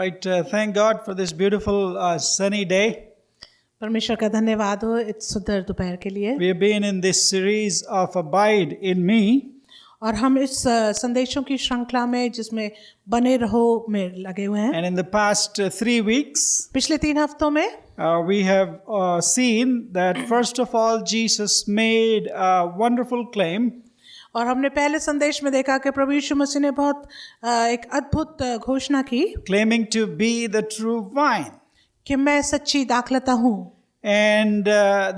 Right, thank God for this beautiful sunny day. परमेश्वर का धन्यवाद हो इस सुंदर दोपहर के लिए। We have been in this series of Abide in Me. और हम इस संदेशों की श्रृंखला में जिसमें बने रहो में लगे हुए हैं। And in the past 3 weeks, पिछले 3 हफ्तों में we have seen that first of all, Jesus made a wonderful claim. और हमने पहले संदेश में देखा कि प्रभु यीशु मसीह ने बहुत एक अद्भुत घोषणा की Claiming to be the true vine. कि मैं सच्ची दाखलता हूँ। And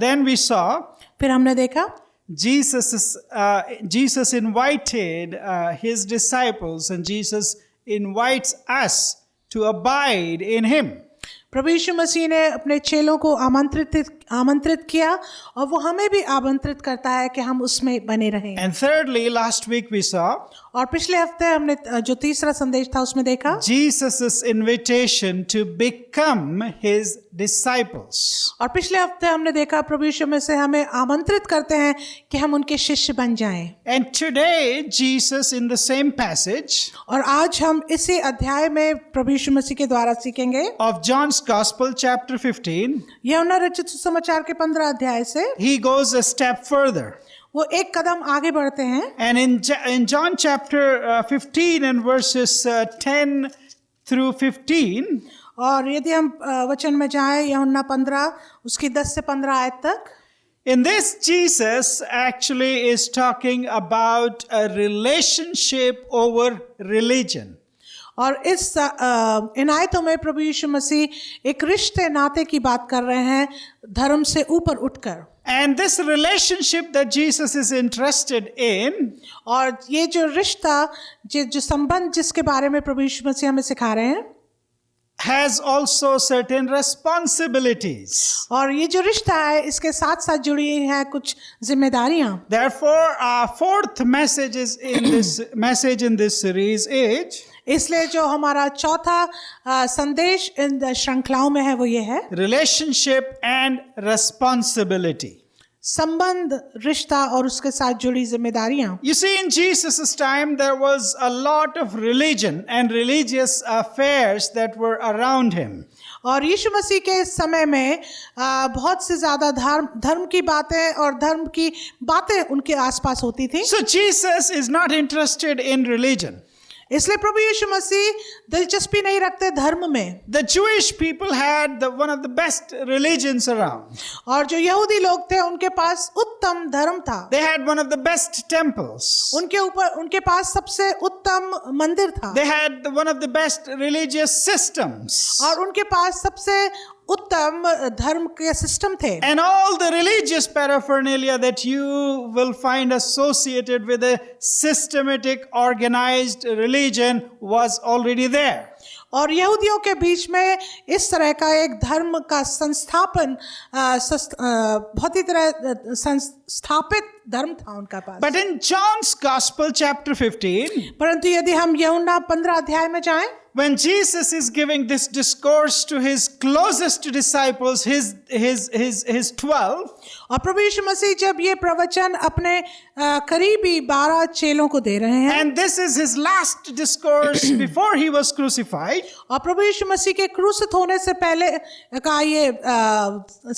then we saw फिर हमने देखा Jesus invited his disciples, and Jesus invites us to abide in him. प्रभु यीशु मसीह ने अपने चेलों को आमंत्रित किया और वो हमें भी आमंत्रित करता है कि हम उसमें बने रहें। And thirdly, last week we saw और पिछले हफ्ते हमने जो तीसरा संदेश था उसमें देखा Jesus' invitation to become his disciples. और पिछले हफ्ते हमने देखा प्रभु यीशु मसीह हमें आमंत्रित करते हैं कि हम उनके शिष्य बन जाएं। And today Jesus in the same passage और आज हम इसी अध्याय में प्रभु यीशु मसीह के द्वारा सीखेंगे of John's Gospel chapter 15, यूहन्ना रचित सुसमाचार के 15 अध्याय से he goes a step further. वो एक कदम आगे बढ़ते हैं। And in John chapter 15 and verses 10 through 15, और यदि हम वचन में जाएं यूहन्ना 15 उसकी 10 से 15 आयत तक, in this Jesus actually is talking about a relationship over religion. और इस इन आयतों में प्रभु यीशु मसीह एक रिश्ते नाते की बात कर रहे हैं धर्म से ऊपर उठकर। And this relationship that Jesus is interested in, और ये जो रिश्ता जो संबंध जिसके बारे में प्रभु यीशु मसीह हमें सिखा रहे हैं, has also certain responsibilities. और ये जो रिश्ता है इसके साथ साथ जुड़ी हैं कुछ जिम्मेदारियां। Therefore, our fourth message in this series is इसलिए जो हमारा चौथा संदेश इन श्रृंखलाओं में है वो ये है relationship and responsibility. संबंध, रिश्ता और उसके साथ जुड़ी जिम्मेदारियां। You see, in Jesus' time there was a lot of religion and religious affairs that were around him. और यीशु मसीह के समय में बहुत से ज्यादा धर्म की बातें और धर्म की बातें उनके आसपास होती थी। So Jesus is not interested in religion. इसलिए प्रभु यीशु मसीह दिलचस्पी नहीं रखते धर्म में। The Jewish people had one of the best religions around. और जो यहूदी लोग थे उनके पास उत्तम धर्म था। They had one of the best temples. उनके पास सबसे उत्तम मंदिर था। They had one of the best religious systems. और उनके पास सबसे उत्तम धर्म के सिस्टम थे। And all the religious paraphernalia that you will find associated with a systematic organized religion was already there. और यहूदियों के बीच में इस तरह का एक धर्म का संस्थापन बहुत ही तरह संस्थापित धर्म था उनका पास। But in John's Gospel chapter 15, परंतु यदि हम यूहन्ना 15 अध्याय में जाएं, when Jesus is giving this discourse to his closest disciples, his 12, और प्रभु यीशु मसीह जब ये प्रवचन अपने करीबी 12 चेलों को दे रहे हैं, and this is his last discourse before he was crucified, और प्रभु यीशु मसीह के क्रूसित होने से पहले का ये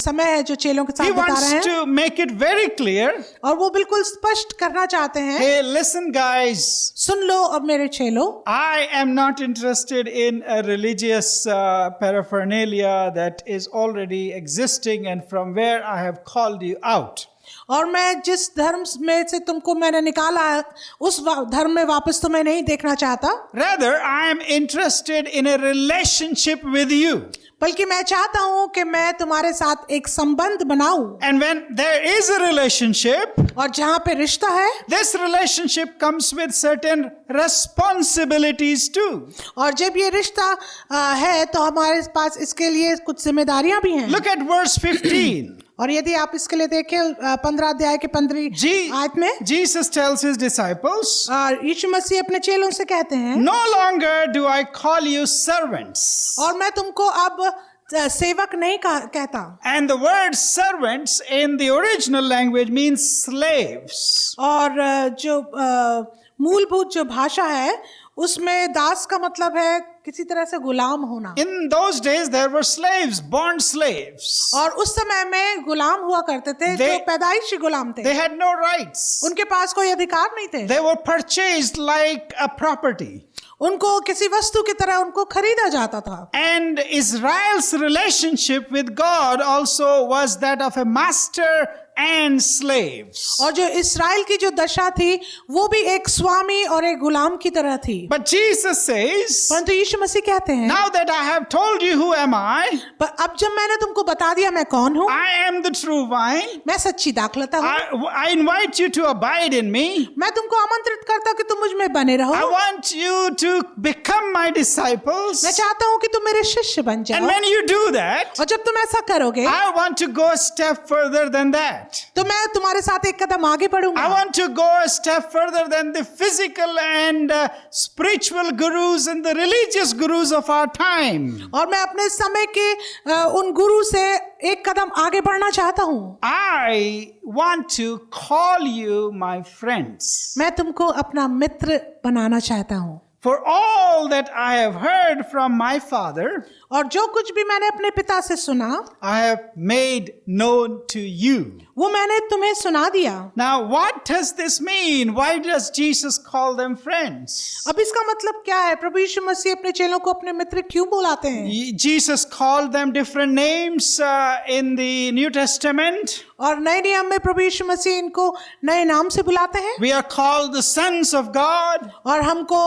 समय है जो चेलों के साथ he बता रहे हैं। wants to make it very clear. और वो बिल्कुल स्पष्ट करना चाहते हैं, Hey, listen guys, सुन लो अब मेरे चेलों, I am not interested in a religious paraphernalia that is already existing and from where I have called you out. और मैं जिस धर्म में से तुमको मैंने निकाला है उस धर्म में वापस तो मैं नहीं देखना चाहता। Rather, I am interested in a relationship with you. बल्कि मैं चाहता हूँ कि मैं तुम्हारे साथ एक संबंध बनाऊं। And when there is a relationship, और जहाँ पे रिश्ता है, this relationship comes with certain responsibilities too. और जब ये रिश्ता है तो हमारे पास इसके लिए कुछ जिम्मेदारियां भी हैं। Look at verse 15. और यदि आप इसके लिए देखें 15 अध्याय के 15 आयत में, Jesus tells his disciples, यीशु मसीह अपने चेलों से कहते हैं, no longer do I call you servants. और मैं तुमको अब सेवक नहीं कहता। And the word servants in the original language means slaves. और जो मूलभूत जो भाषा है उसमें दास का मतलब है किसी तरह से गुलाम होना। In those days, there were slaves, bond slaves. और उस समय में गुलाम हुआ करते थे जो They- पैदाइशी गुलाम थे। They had no rights. उनके पास कोई अधिकार नहीं थे। They were purchased like a property. उनको किसी वस्तु की तरह उनको खरीदा जाता था। And Israel's relationship with God also was that of a master and slaves. और जो इस्राएल की जो दशा थी वो भी एक स्वामी और एक गुलाम की तरह थी। But Jesus says, परंतु यीशु मसीह कहते हैं, now that I have told you who am I पर अब जब मैंने तुमको बता दिया मैं कौन हूँ, am the true vine. मैं सच्ची दाखलता हूँ, I invite you to abide in me. मैं तुमको आमंत्रित करता हूँ कि तुम मुझ में बने रहो। I want you to become my disciples. मैं चाहता हूँ कि तुम मेरे शिष्य बन And जाओ। when you do that, और जब तुम ऐसा करोगे I want to go a step further than that. तो मैं तुम्हारे साथ एक कदम आगे I बढ़ूंगा। want to go a step further than the physical and spiritual gurus and the religious gurus of our time. और मैं अपने समय के उन गुरु से एक कदम आगे बढ़ना चाहता हूँ। I want to call you my friends. मैं तुमको अपना मित्र बनाना चाहता हूँ। For all that I have heard from my Father, और जो कुछ भी मैंने अपने पिता से सुना I have made known to you. वो मैंने तुम्हें सुना दिया। Now, what does this mean? Why does Jesus call them friends? अब इसका मतलब क्या है? प्रभु यीशु मसीह अपने चेलों को अपने मित्र क्यों बुलाते हैं? Jesus called them different names in the New Testament. और नए नियम में प्रभु यीशु मसीह इनको नए नाम से बुलाते हैं। We are called the sons of God. और हमको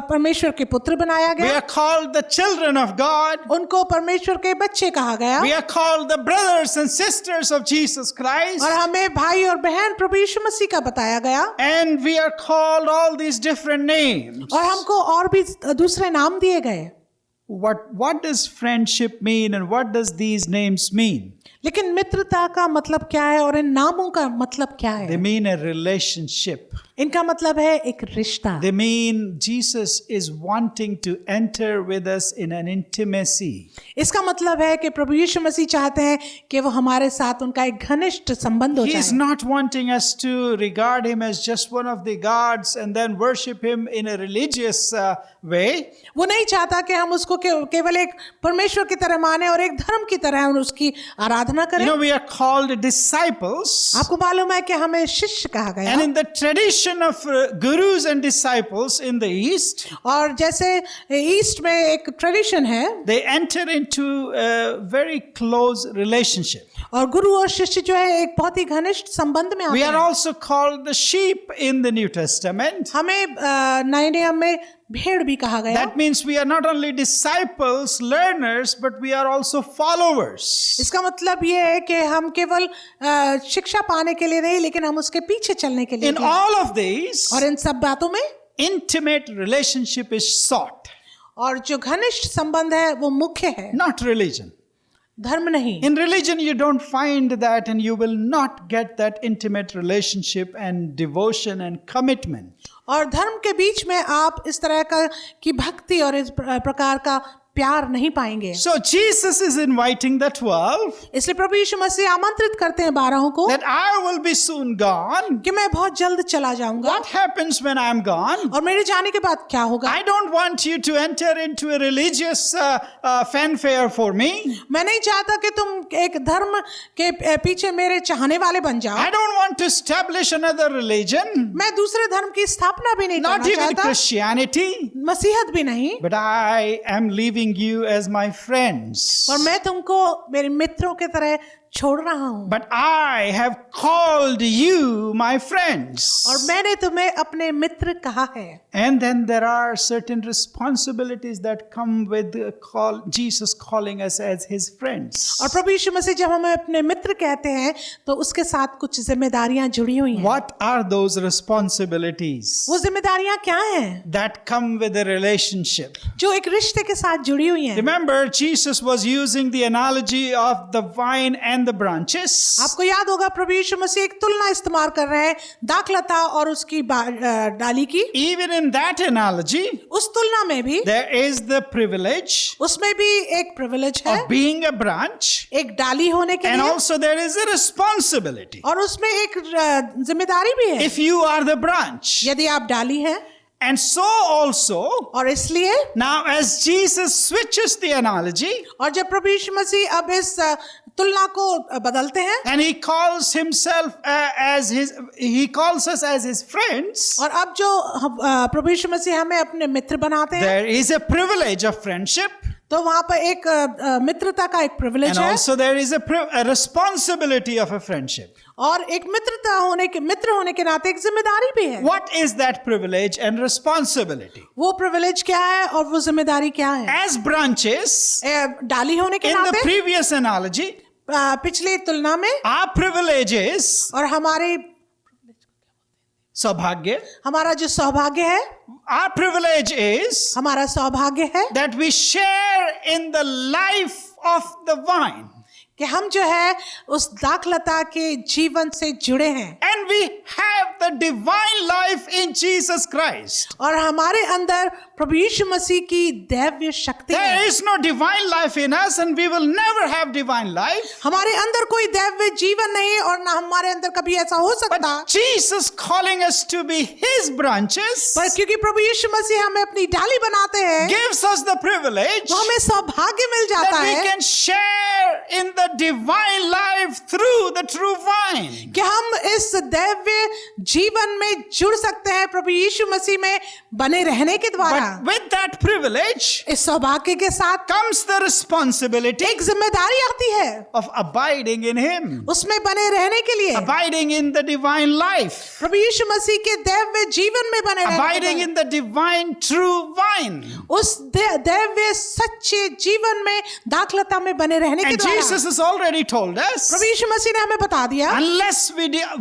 परमेश्वर के पुत्र बनाया We गया। are called the children of God. उनको परमेश्वर के बच्चे कहा गया। We are called the brothers and sisters of Jesus Christ. और हमें भाई और बहन प्रभु यीशु मसीह का बताया गया। And we are called all these different names. और हमको और भी दूसरे नाम दिए गए। What does friendship mean and what does these names mean? लेकिन मित्रता का मतलब क्या है और इन नामों का मतलब क्या They है? mean a relationship. इनका मतलब है एक रिश्ता। They mean Jesus is wanting to enter with us in an intimacy. इसका मतलब है कि प्रभु यीशु मसीह चाहते हैं कि वो हमारे साथ उनका एक घनिष्ठ संबंध हो He is जाए। not wanting us to regard him as just one of the gods and then worship him in a religious way. वो नहीं चाहता कि हम उसको केवल एक परमेश्वर की तरह माने और एक धर्म की तरह हम उसकी आराधना करें। We are called disciples. आपको मालूम है कि हमें शिष्य कहा गया। And in the tradition of gurus and disciples in the East, और जैसे ईस्ट में एक ट्रेडिशन है, they enter into a very close relationship. और गुरु और शिष्य जो है एक बहुत ही घनिष्ठ संबंध में आते We are हैं। also called the sheep in the New Testament. हमें नए नियम में भेड़ भी कहा गया। That means we are not only disciples, learners, but we are also followers. इसका मतलब ये है कि हम केवल शिक्षा पाने के लिए नहीं, लेकिन हम उसके पीछे चलने के लिए In भी हैं। all of these, और इन सब बातों में intimate relationship is sought, और जो घनिष्ठ संबंध है वो मुख्य है, not religion. धर्म नहीं। In religion, you don't find that, and you will not get that intimate relationship and devotion and commitment. और धर्म के बीच में आप इस तरह का की भक्ति और इस प्रकार का प्यार नहीं पाएंगे। So Jesus is inviting the 12 इसलिए प्रभु यीशु मसीह आमंत्रित करते हैं 12 को that I will be soon gone. कि मैं बहुत जल्द चला जाऊंगा। What happens when I'm gone? और मेरे जाने के बाद क्या होगा? I don't want you to enter into a religious fanfare for me. मैं नहीं चाहता कि तुम एक धर्म के पीछे मेरे चाहने वाले बन जाओ। I don't want to establish another religion, मैं दूसरे धर्म की स्थापना भी नहीं not करना even चाहता, Christianity, मसीहत भी नहीं। but I am leaving you as my friends. और मैं तुमको मेरे मित्रों के तरह छोड़ रहा हूँ। But I have called you my friends. और मैंने तुम्हें अपने मित्र कहा है। And then there are certain responsibilities that come with Jesus calling us as his friends. और प्रभु यीशु मसीह जब हमें अपने मित्र कहते हैं तो उसके साथ कुछ जिम्मेदारियां जुड़ी हुई हैं। What are those responsibilities वो जिम्मेदारियां क्या हैं? that come with a relationship? जो एक रिश्ते के साथ जुड़ी हुई हैं। Remember, Jesus was using the analogy of the vine and the branches. आपको याद होगा प्रभु यीशु मसीह एक तुलना इस्तेमाल कर रहे हैं दाखलता और उसकी डाली की। Even in that analogy, उस तुलना में भी there is the privilege उसमें भी एक प्रिविलेज है, of being a branch, एक डाली होने के and लिए, also there is a responsibility. और उसमें एक जिम्मेदारी भी है। If you are the branch यदि आप डाली हैं And so also, और इसलिए now as Jesus switches the analogy और जब प्रभु यीशु मसीह अब इस तुलना को बदलते हैं and he calls himself he calls us as his friends, और अब जो प्रभु यीशु मसीह हमें अपने मित्र बनाते हैं, there is a privilege of friendship तो वहां पर एक मित्रता का एक प्रिविलेज and है also there is a responsibility of a friendship. और एक मित्र होने के नाते एक जिम्मेदारी भी है। What is that privilege and responsibility? वो प्रिविलेज क्या है और वो जिम्मेदारी क्या है? As branches, डाली होने के in the नाते previous analogy, पिछली तुलना में our privileges, और सौभाग्य, हमारा जो सौभाग्य है, our privilege is हमारा सौभाग्य है that we share in the life of the vine. कि हम जो है उस दाखलता के जीवन से जुड़े हैं And we have the divine life in Jesus Christ. और हमारे अंदर प्रभु यीशु मसीह की दैवीय शक्ति There है। is no divine life in us and we will never have divine life. हमारे अंदर कोई दैवीय जीवन नहीं और ना हमारे अंदर कभी ऐसा हो सकता, But Jesus calling us to be his branches पर क्योंकि प्रभु यीशु मसीह हमें अपनी डाली बनाते हैं, gives us the privilege तो हमें सौभाग्य मिल जाता that we है can share in the divine life through the true vine. कि हम इस दैवीय जीवन में जुड़ सकते हैं प्रभु यीशु मसीह में बने रहने के द्वारा। But with that privilege इस सौभाग्य के साथ comes the responsibility एक जिम्मेदारी आती है of abiding in him, उसमें बने रहने के लिए, abiding in the divine life, प्रभु यीशु मसीह के दैवीय जीवन में बने रहने के abiding लिए, in the divine true vine. उस दैवीय सच्चे जीवन में दाखलता में बने रहने के And द्वारा। Jesus has already told us, प्रभु यीशु मसीह ने हमें बता दिया unless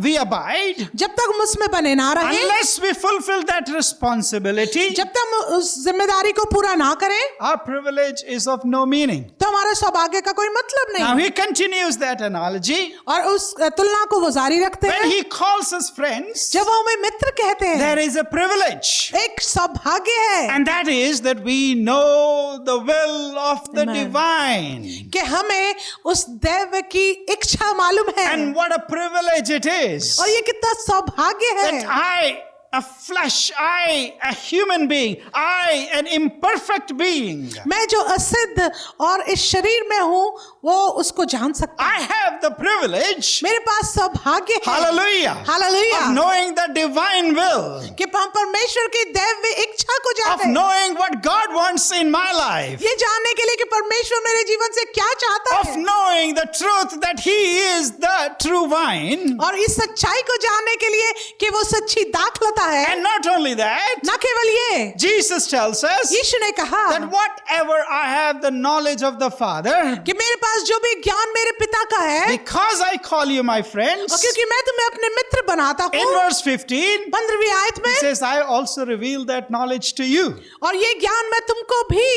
we abide, जब तक हम उसमें बने ना रहे, unless we fulfill that responsibility, जब तक हम उस जिम्मेदारी को पूरा ना करें, our privilege is of no meaning. तो हमारे सौभाग्य का कोई मतलब Now नहीं। he continues that analogy. और उस तुलना को वो जारी रखते When हैं, he calls us friends, जब वो हमें मित्र कहते हैं, there is a privilege. एक सौभाग्य है And that is that we know the will of the Amen. divine. कि हमें उस दैव की इच्छा मालूम है। And what a privilege it is और ये कितना सौभाग्य है that I, a human being, an imperfect being, मैं जो असिद्ध और इस शरीर में हूँ वो उसको जान सकता I हूँ। have the privilege, मेरे पास सौभाग्य है, hallelujah, hallelujah, of knowing the divine will, कि हम परमेश्वर की दैवीय इच्छा को of जाने, knowing what God wants in my life, ये जानने के लिए कि परमेश्वर मेरे जीवन से क्या चाहता of है, knowing the truth that He is the true vine. और इस सच्चाई को जानने के लिए कि वो सच्ची दाखलता है। And not only that, न केवल ये, Jesus tells us यीशु ने कहा that whatever I have the knowledge of the Father, कि मेरे पास जो भी ज्ञान मेरे पिता का है, because I call you my friends, और क्योंकि मैं तुम्हें अपने मित्र बनाता in हूँ, verse 15, 15वीं आयत He में, says, I also reveal that knowledge to you. और ये ज्ञान मैं तुमको भी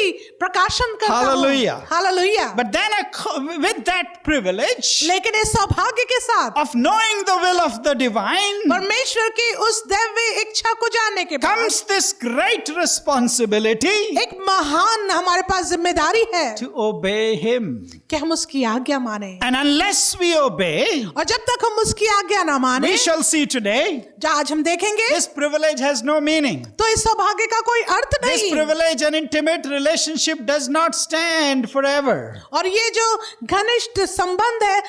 प्रकाशन करता हूँ। Hallelujah. Hallelujah. But then with that privilege लेकिन इस सौभाग्य के साथ of knowing the will of the divine परमेश्वर की उस दैवीय इच्छा को जानने के बाद comes this great responsibility एक महान हमारे पास जिम्मेदारी है to obey Him. कि हम उसकी आज्ञा माने, And unless we obey, और जब तक हम उसकी आज्ञा ना माने, we shall see today, जो आज हम देखेंगे, this privilege has no meaning. तो इस सौभाग्य का कोई अर्थ This नहीं, privilege and intimate relationship does not stand forever. और ये जो घनिष्ठ संबंध है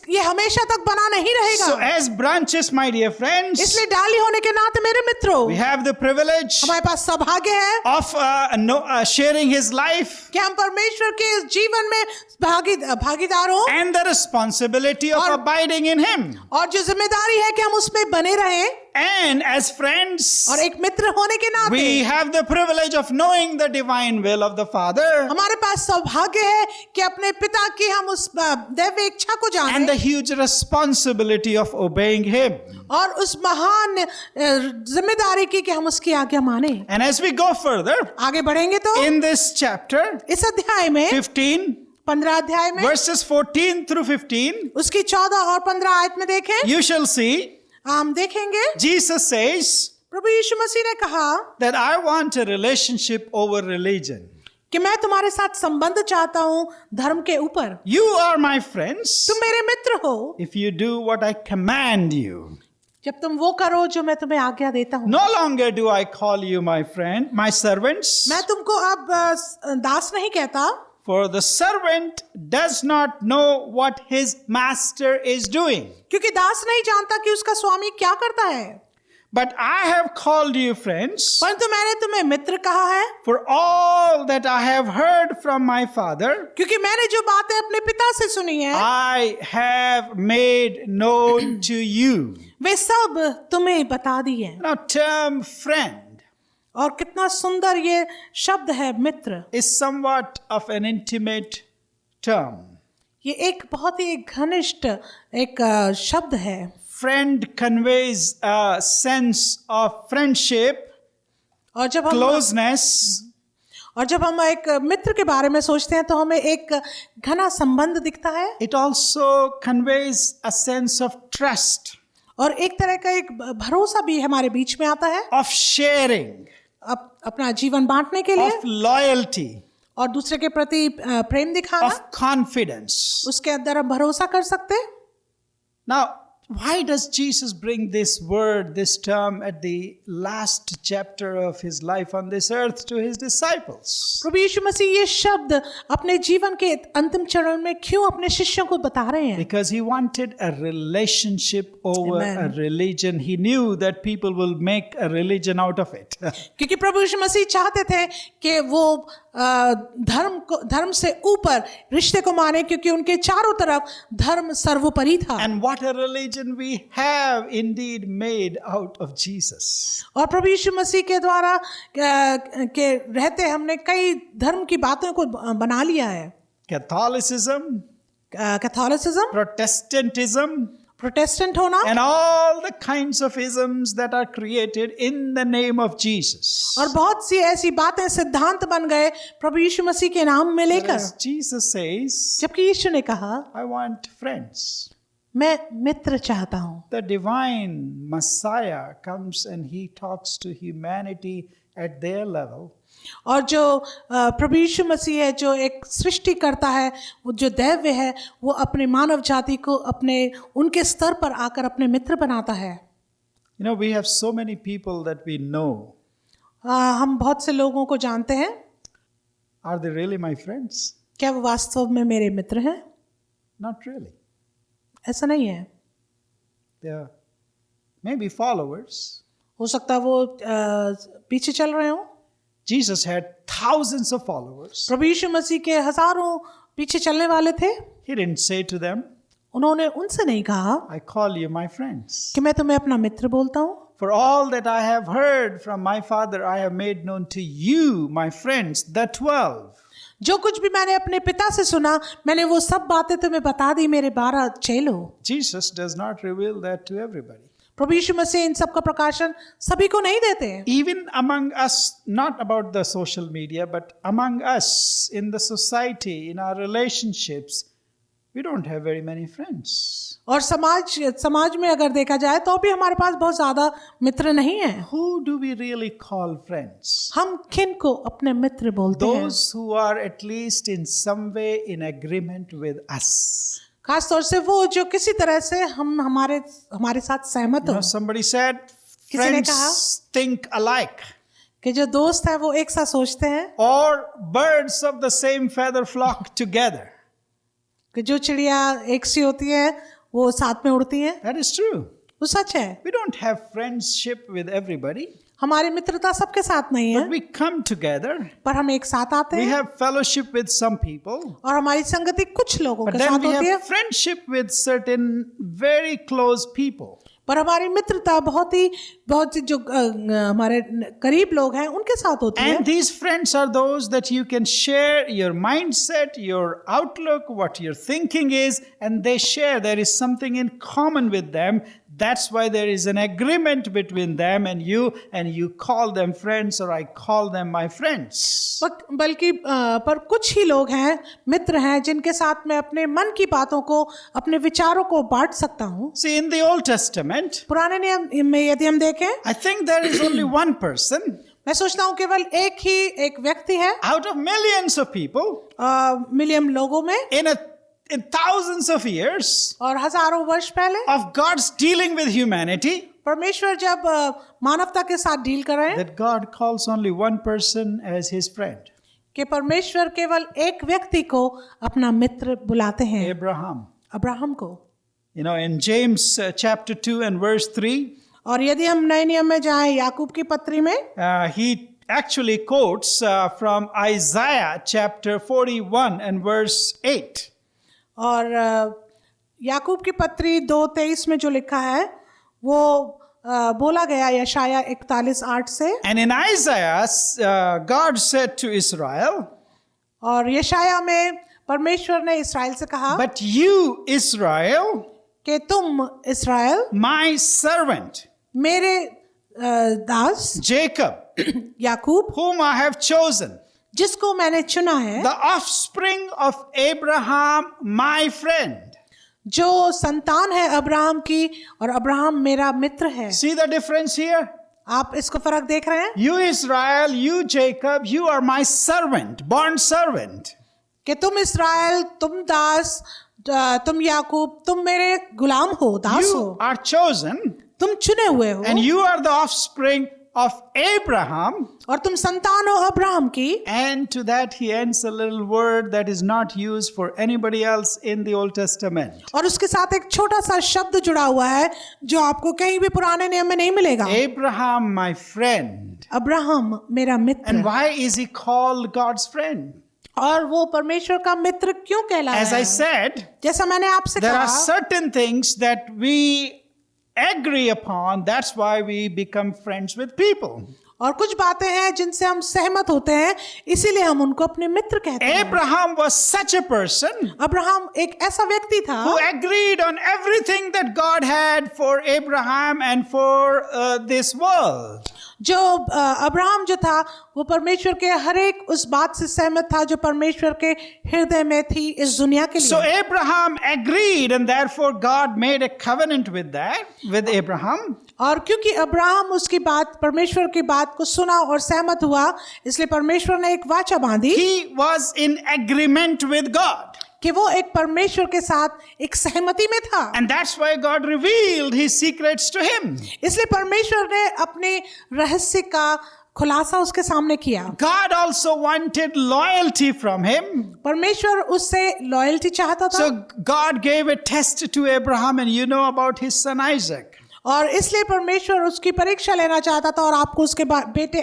ये हमेशा तक बना नहीं So रहेगा। as branches, my dear friends, इसलिए डाली होने के नाते मेरे मित्रों, we have the privilege हमारे पास सौभाग्य है of sharing His life कि हम परमेश्वर के इस जीवन में भागीदार हो, and the responsibility of और- abiding in Him. और जो जिम्मेदारी है कि हम उसमें बने रहें, And as friends, और एक मित्र होने के नाते we have the privilege of knowing the divine will of the Father हमारे पास सौभाग्य है कि अपने पिता की हम उस दैवीय इच्छा को and the जानें huge responsibility of obeying Him. और उस महान जिम्मेदारी की कि हम उसकी आज्ञा माने। And as we go further आगे बढ़ेंगे तो in this chapter इस अध्याय में 15, 15 अध्याय में verses 14 through 15, उसकी 14 और 15 आयत में देखें, you shall see हम देखेंगे Jesus says प्रभु यीशु मसीह ने कहा that I want a relationship over religion. कि मैं तुम्हारे साथ संबंध चाहता हूँ धर्म के ऊपर। You are my friends तुम मेरे मित्र हो if you do what I command you. जब तुम वो करो जो मैं तुम्हें आज्ञा देता हूँ। No longer do I call you my friend, my servants. मैं तुमको अब दास नहीं कहता, For the servant does not know what his master is doing. क्योंकि दास नहीं जानता कि उसका स्वामी क्या करता है। But I have called you friends, परंतु मैंने तुम्हें मित्र कहा है, for all that I have heard from my Father, क्योंकि मैंने जो बातें अपने पिता से सुनी है I have made known to you. वे सब तुम्हें बता दी है। Now, term friend और कितना सुंदर ये शब्द है मित्र। is somewhat of an intimate term. ये एक बहुत ही घनिष्ठ एक शब्द है। Friend conveys a sense of friendship, और जब हम एक मित्र के बारे में सोचते हैं तो हमें एक घना संबंध दिखता है। it also conveys a sense of trust, और एक तरह का एक भरोसा भी हमारे बीच में आता है, of sharing, अपना जीवन बांटने के लिए, of loyalty, और दूसरे के प्रति प्रेम दिखाना, of confidence. उसके अंदर हम भरोसा कर सकते। Now, why does Jesus bring this word, this term at the last chapter of his life on this earth to his disciples? प्रभु यीशु मसीह ये शब्द अपने जीवन के अंतिम चरण में क्यों अपने शिष्यों को बता रहे हैं? Because he wanted a relationship over Amen. a religion. He knew that people will make a religion out of it. क्योंकि प्रभु यीशु मसीह चाहते थे कि वो धर्म से ऊपर रिश्ते को माने, क्योंकि उनके चारों तरफ धर्म सर्वोपरि था। And what a religion we have indeed made out of Jesus. और प्रभु यीशु मसीह के द्वारा के रहते हमने कई धर्म की बातों को बना लिया है। Catholicism, कैथोलिसिज्म, Protestantism, प्रोटेस्टेंट होना, and all the kinds of isms that are created in the name of Jesus. और बहुत सी ऐसी बातें सिद्धांत बन गए प्रभु यीशु मसीह के नाम में लेकर। Whereas Jesus says, जबकि यीशु ने कहा, I want friends. मैं मित्र चाहता हूँ। The divine Messiah comes and he talks to humanity at their level. और जो प्रभु यीशु मसीह है, जो एक सृष्टि करता है, वो जो दैव्य है, वो अपने मानव जाति को अपने उनके स्तर पर आकर अपने मित्र बनाता है। You know, we have so many people that we know. हम बहुत से लोगों को जानते हैं। Are they really my friends? क्या वो वास्तव में मेरे मित्र हैं? Not really. ऐसा नहीं है। They are maybe followers. हो सकता है वो पीछे चल रहे हों। Jesus had thousands of followers. प्रभु यीशु मसीह के हजारों पीछे चलने वाले थे। He didn't say to them, उन्होंने उनसे नहीं कहा I call you my friends. कि मैं तुम्हें अपना मित्र बोलता हूँ। For all that I have heard from my Father, I have made known to you, my friends, the 12. जो कुछ भी मैंने अपने पिता से सुना, मैंने वो सब बातें तुम्हें बता दी, मेरे 12 चेलों। Jesus does not reveal that to everybody. प्रभु यीशु मसीह इन सब का प्रकाशन सभी को नहीं देते हैं। Even among us, not about the social media, but among us in the society, in our relationships, we don't have very many friends. और समाज में अगर देखा जाए तो भी हमारे पास बहुत ज्यादा मित्र नहीं हैं। Who do we really call friends? हम किन को अपने मित्र बोलते हैं? Those who are at least in some way in agreement with us. खास तौर से वो जो किसी तरह से हमारे साथ सहमत You हो। know, somebody said, किसी ने कहा friends think alike. कि जो दोस्त हैं वो एक साथ सोचते हैं, Or birds of the same feather flock together. कि जो चिड़िया एक सी होती है वो साथ में उड़ती हैं। That is true. वो सच है। We don't have friendship with everybody, हमारी मित्रता सबके साथ नहीं but है, we come together. पर हम एक साथ आते We हैं have fellowship with some people, और हमारी संगति कुछ लोगों but के then साथ we होती है, have friendship with certain very close people. पर हमारी मित्रता बहुत ही जो हमारे करीब लोग हैं उनके साथ होती है। And these friends are those that you can share your mindset, your outlook, what your thinking is, and they share. There is something in common with them. That's why there is an agreement between them and you call them friends, or I call them my friends. बल्कि पर कुछ ही लोग हैं, मित्र हैं, जिनके साथ मैं अपने मन की बातों को, अपने विचारों को बांट सकता हूँ। See, in the Old Testament, पुराने नियम में यदि हम देखें, I think there is only one person मैं सोचता हूँ केवल एक व्यक्ति है out of millions of people million लोगों में, in thousands of years और हजारों वर्ष पहले of God's dealing with humanity, परमेश्वर जब मानवता के साथ डील कर रहे हैं that God calls only one person as his friend, कि परमेश्वर केवल एक व्यक्ति को अपना मित्र बुलाते हैं, Abraham. अब्राहम को। You know, in James chapter 2 and verse 3, और यदि हम नए नियम में जाएं याकूब की पत्री में, he actually quotes from Isaiah chapter 41 and verse 8. और याकूब की पत्री 2:23 में जो लिखा है वो बोला गया यशाया 41:8 से। And in Isaiah, God said to Israel, और यशाया में परमेश्वर ने इस्राएल से कहा, but you, Israel, कि तुम इस्राएल my servant, मेरे दास Jacob, Yakub, whom I have chosen, जिसको मैंने चुना है, the offspring of Abraham, my friend. जो संतान है अब्राहम की और अब्राहम मेरा मित्र है। See the difference here? आप इसको फर्क देख रहे हैं You, Israel, you, Jacob, you are my servant, born servant. कि तुम इस्राएल, तुम दास, तुम याकूब, तुम मेरे गुलाम हो, दास You हो, are chosen, तुम चुने हुए हो, and you are the offspring of Abraham. और तुम संतान हो अब्राहम की। And to that he ends a little word that is not used for anybody else in the Old Testament. और उसके साथ एक छोटा सा शब्द जुड़ा हुआ है जो आपको कहीं भी पुराने नियम में नहीं मिलेगा। Abraham, my friend. अब्राहम मेरा And Mitra. why is he called God's friend? और वो परमेश्वर का मित्र क्यों कहलाया As I है? said, जैसा मैंने आपसे there are कहा, certain things that we agree upon. That's why we become friends with people. और कुछ बातें हैं जिनसे हम सहमत होते हैं, इसीलिए हम उनको अपने मित्र कहते हैं। Abraham was such a person Abraham एक ऐसा व्यक्ति था who agreed on everything that God had for Abraham and for this world. जो अब्राहम जो था वो परमेश्वर के हर एक उस बात से सहमत था जो परमेश्वर के हृदय में थी इस दुनिया के So लिए। Abraham agreed, and therefore God made a covenant with Abraham. और क्योंकि अब्राहम उसकी बात, परमेश्वर की बात को सुना और सहमत हुआ, इसलिए परमेश्वर ने एक वाचा बांधी He was in agreement with God. कि वो एक परमेश्वर के साथ एक सहमति में था। And that's why God revealed his secrets to him. इसलिए परमेश्वर ने अपने रहस्य का खुलासा उसके सामने किया। God also wanted loyalty from him. परमेश्वर उससे लॉयल्टी चाहता था। So God gave a test to Abraham, and you know about his son Isaac. और इसलिए परमेश्वर उसकी परीक्षा लेना चाहता था और आपको उसके बेटे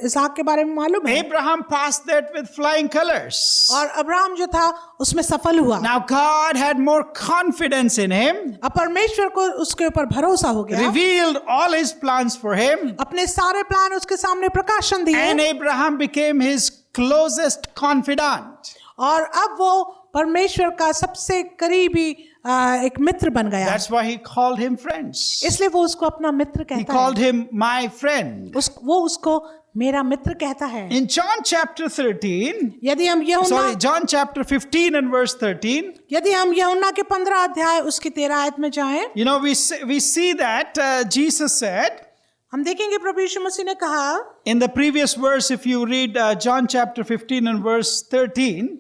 इसहाक के बारे में मालूम है। Abraham passed that with flying colors. और अब्राहम जो था उसमें सफल हुआ। Now God had more confidence in him, अब परमेश्वर को उसके ऊपर भरोसा हो गया, revealed all his plans for him, अपने सारे प्लान उसके सामने प्रकाशन दिए, and Abraham became his closest confidant. और अब वो परमेश्वर का सबसे करीबी एक मित्र बन गया। That's why he called him friends. इसलिए वो उसको अपना मित्र He कहता called है। him my friend. वो उसको मेरा मित्र कहता है। In John chapter 13, यदि हम यूहन्ना John chapter 15 and verse 13, यदि हम यूहन्ना के 15 अध्याय उसकी 13 आयत में जाएं, you know, we see that Jesus said हम देखेंगे प्रभु यीशु मसीह ने कहा in the previous verse, if you read John chapter 15 and verse 13,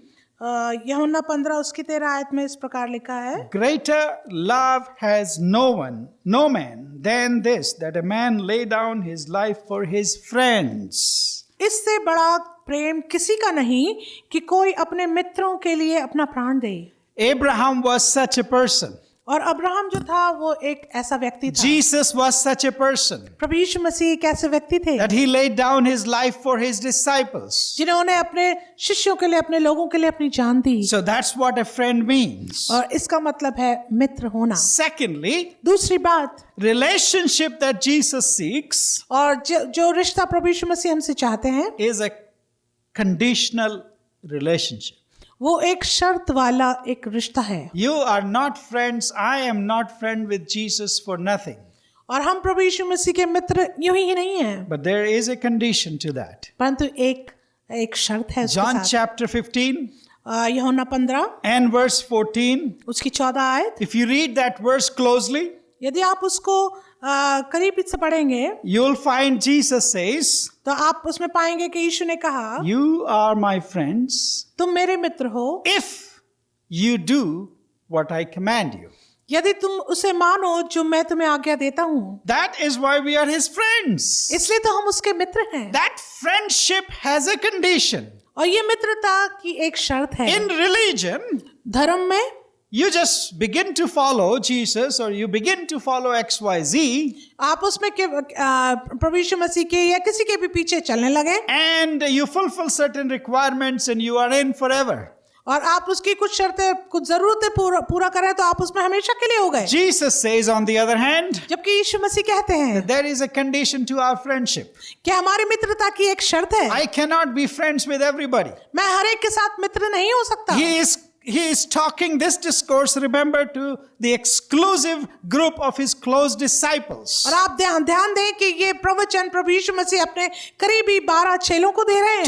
यूहन्ना 15 उसकी 13 आयत में इस प्रकार लिखा है, greater love has no man than this, that a man lay down his life for his friends. इससे बड़ा प्रेम किसी का नहीं कि कोई अपने मित्रों के लिए अपना प्राण दे। Abraham was such a person. और अब्राहम जो था वो एक ऐसा व्यक्ति था। Jesus was such a person प्रभु यीशु मसीह एक ऐसे व्यक्ति थे that he laid down his life for his disciples. जिन्होंने अपने शिष्यों के लिए, अपने लोगों के लिए अपनी जान दी। So that's what a friend means. और इसका मतलब है मित्र होना। Secondly, दूसरी बात, relationship that Jesus seeks और जो रिश्ता प्रभु यीशु मसीह हमसे चाहते हैं is a conditional relationship. वो एक शर्त वाला एक रिश्ता है। You are not friends. I am not friend with Jesus for nothing. और हम प्रभु यीशु मसीह के मित्र यूं ही नहीं हैं, But there is a condition to that. परंतु एक शर्त है उसके John साथ। chapter 15 यूहन्ना 15 and verse 14. उसकी 14 आयत, If you read that verse closely, यदि आप उसको करीब से पढ़ेंगे you'll find Jesus says, तो आप उसमें पाएंगे कि यीशु ने कहा, you are my friends तुम मेरे मित्र हो if you do what I command you. यदि तुम उसे मानो जो मैं तुम्हें आज्ञा देता हूँ, That is why we are his friends. इसलिए तो हम उसके मित्र हैं। That friendship has a condition. और ये मित्रता की एक शर्त है। In religion, धर्म में you just begin to follow Jesus or you begin to follow XYZ आप उसमें प्रभु यीशु मसीह के या किसी के भी पीछे चलने लगे and you fulfill certain requirements and you are in forever. और आप उसकी कुछ शर्तें, कुछ जरूरतें पूरा करें तो आप उसमें हमेशा के लिए हो गए। Jesus says, on the other hand, जबकि यीशु मसीह कहते हैं there is a condition to our friendship. कि हमारी मित्रता की एक शर्त है। I cannot be friends with everybody. मैं हर एक के साथ मित्र नहीं हो सकता। He is talking this discourse, remember, to the exclusive group of his close disciples. और आप ध्यान दें कि ये प्रवचन प्रभु यीशु मसीह अपने करीबी 12 चेलों को दे रहे हैं,